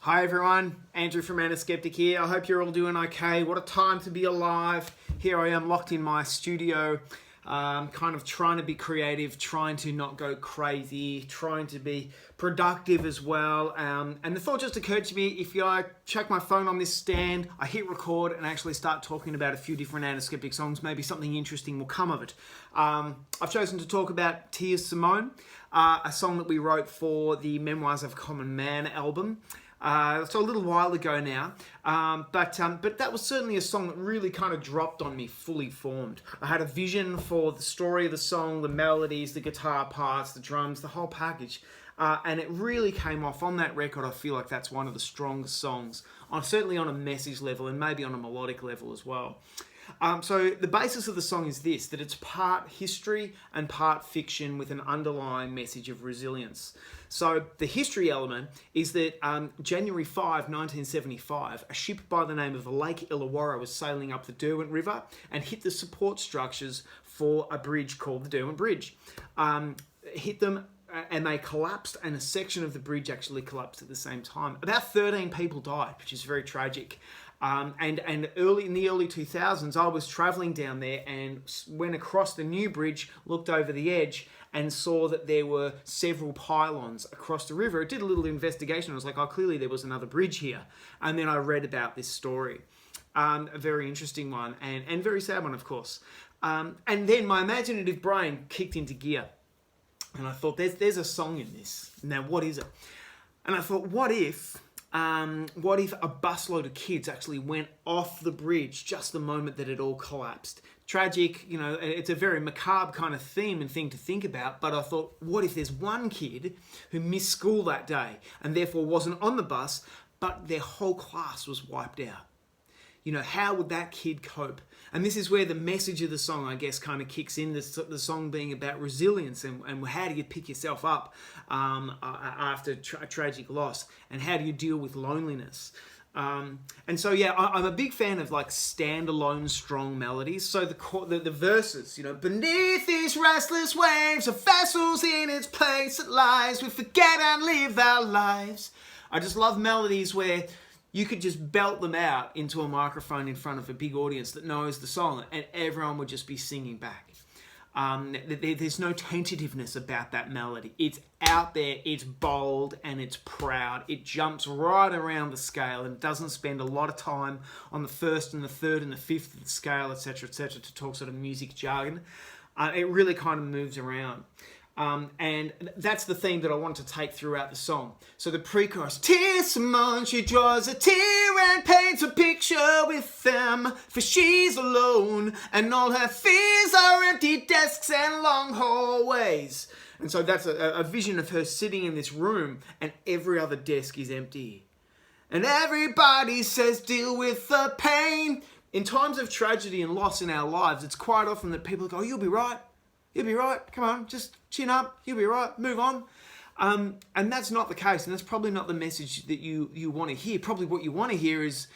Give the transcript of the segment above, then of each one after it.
Hi everyone, Andrew from Antiskeptic here. I hope you're all doing okay. What a time to be alive. Here I am locked in my studio, kind of trying to be creative, trying to not go crazy, trying to be productive as well. And the thought just occurred to me, if I check my phone on this stand, I hit record and actually start talking about a few different Antiskeptic songs, maybe something interesting will come of it. I've chosen to talk about Tears Simone, a song that we wrote for the Memoirs of a Common Man album. So a little while ago now, but that was certainly a song that really kind of dropped on me fully formed. I had a vision for the story of the song, the melodies, the guitar parts, the drums, the whole package, and it really came off on that record. I feel like that's one of the strongest songs, certainly on a message level and maybe on a melodic level as well. So the basis of the song is this, that it's part history and part fiction with an underlying message of resilience. So the history element is that January 5, 1975, a ship by the name of the Lake Illawarra was sailing up the Derwent River and hit the support structures for a bridge called the Derwent Bridge. Hit them and they collapsed, and a section of the bridge actually collapsed at the same time. About 13 people died, which is very tragic. And early in the early 2000s, I was traveling down there and went across the new bridge, looked over the edge, and saw that there were several pylons across the river. I did a little investigation. I was like, oh, clearly there was another bridge here. And then I read about this story. A very interesting one and very sad one, of course. And then my imaginative brain kicked into gear. And I thought, there's a song in this. Now, what is it? And I thought, what if a busload of kids actually went off the bridge just the moment that it all collapsed? Tragic, you know, it's a very macabre kind of theme and thing to think about, but I thought, what if there's one kid who missed school that day and therefore wasn't on the bus, but their whole class was wiped out? You know, how would that kid cope? And this is where the message of the song, I guess, kind of kicks in, the song being about resilience and how do you pick yourself up after a tragic loss, and how do you deal with loneliness? And so, yeah, I'm a big fan of like standalone strong melodies. So the verses, you know, beneath these restless waves of vessels in its place it lies, we forget and live our lives. I just love melodies where you could just belt them out into a microphone in front of a big audience that knows the song and everyone would just be singing back. There's no tentativeness about that melody. It's out there, it's bold, and it's proud. It jumps right around the scale and doesn't spend a lot of time on the first and the third and the fifth of the scale, etc., to talk sort of music jargon. It really kind of moves around. And that's the theme that I want to take throughout the song. So the pre-chorus, Tears Simone, she draws a tear and paints a picture with them, for she's alone and all her fears are empty desks and long hallways. And so that's a vision of her sitting in this room and every other desk is empty. And everybody says deal with the pain. In times of tragedy and loss in our lives, it's quite often that people go, oh, you'll be right. You'll be right. Come on, just chin up. You'll be right. Move on. And that's not the case. And that's probably not the message that you want to hear. Probably what you want to hear is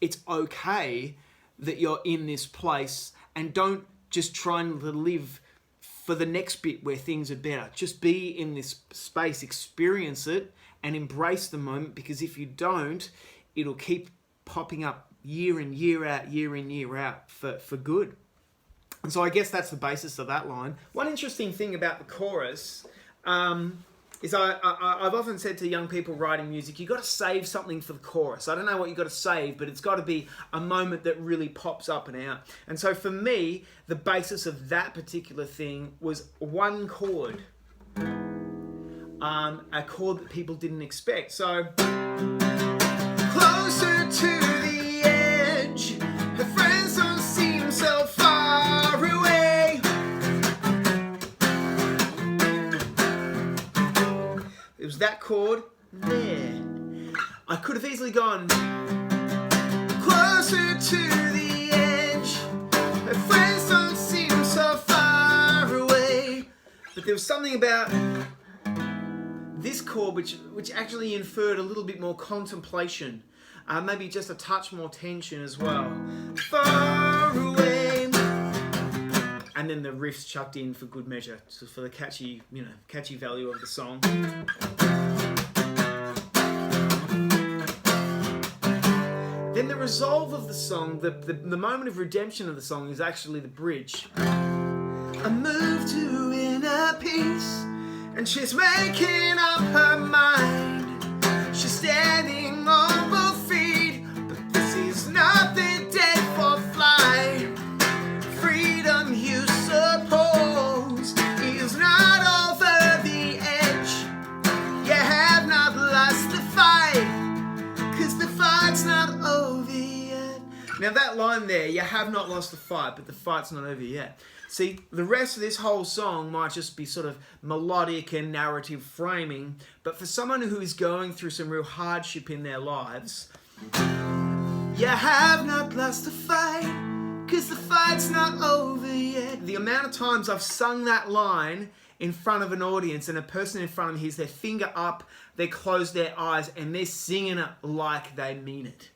it's okay that you're in this place, and don't just try and live for the next bit where things are better. Just be in this space, experience it, and embrace the moment, because if you don't, it'll keep popping up year in, year out for good. And so I guess that's the basis of that line. One interesting thing about the chorus is I've often said to young people writing music, you've got to save something for the chorus. I don't know what you've got to save, but it's got to be a moment that really pops up and out. And so for me, the basis of that particular thing was one chord, a chord that people didn't expect. So, closer to the edge, her friends don't seem so far away. It was that chord there. I could have easily gone closer to the edge, her friends don't seem so far away. But there was something about this chord which actually inferred a little bit more contemplation, maybe just a touch more tension as well. Far away. And then the riffs chucked in for good measure, so for the catchy value of the song. resolve of the song, the moment of redemption of the song is actually the bridge. I moved to inner peace, and she's making up her mind. She's standing on both feet, but this is not the day for flight. Freedom, you suppose, is not over the edge. You have not lost the fight, 'cause the fight's not over yet. Now that line there, you have not lost the fight, but the fight's not over yet. See, the rest of this whole song might just be sort of melodic and narrative framing, but for someone who is going through some real hardship in their lives, you have not lost the fight, 'cause the fight's not over yet. The amount of times I've sung that line in front of an audience and a person in front of me has their finger up, they close their eyes, and they're singing it like they mean it.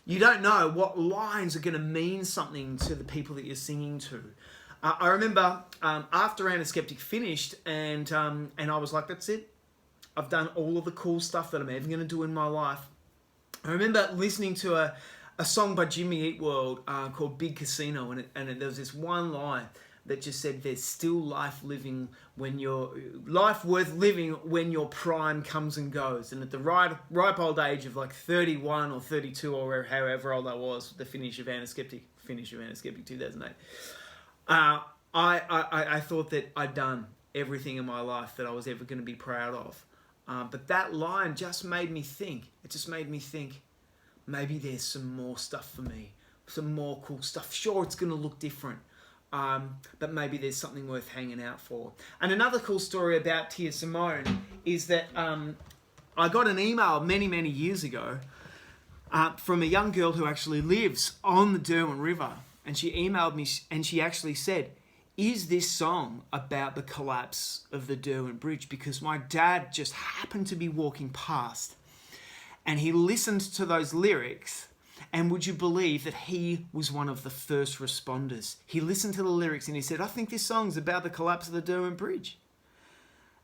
You don't know what lines are going to mean something to the people that you're singing to. I remember after Antiskeptic finished, and I was like, that's it. I've done all of the cool stuff that I'm ever going to do in my life. I remember listening to a song by Jimmy Eat World called Big Casino, and there was this one line that just said, there's still life worth living when your prime comes and goes. And at the ripe old age of like 31 or 32 or however old I was, the finish of Antiskeptic 2008, I thought that I'd done everything in my life that I was ever going to be proud of. But that line just made me think. It just made me think, maybe there's some more stuff for me, some more cool stuff. Sure, it's going to look different, but maybe there's something worth hanging out for. And another cool story about Tears Simone is that I got an email many, many years ago from a young girl who actually lives on the Derwent River. And she emailed me and she actually said, is this song about the collapse of the Derwent Bridge? Because my dad just happened to be walking past and he listened to those lyrics, and would you believe that he was one of the first responders? He listened to the lyrics and he said, I think this song's about the collapse of the Derwent Bridge.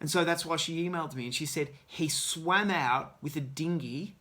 And so that's why she emailed me, and she said he swam out with a dinghy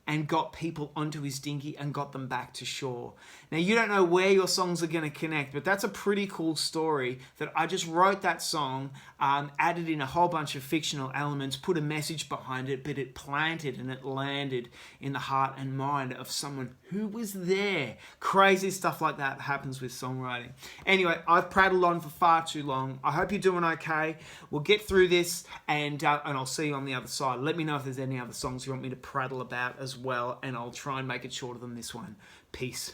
and got people onto his dinghy and got them back to shore. Now, you don't know where your songs are going to connect, but that's a pretty cool story that I just wrote that song, added in a whole bunch of fictional elements, put a message behind it, but it planted and it landed in the heart and mind of someone who was there. Crazy stuff like that happens with songwriting. Anyway, I've prattled on for far too long. I hope you're doing okay. We'll get through this, and I'll see you on the other side. Let me know if there's any other songs you want me to prattle about as well, and I'll try and make it shorter than this one. Peace.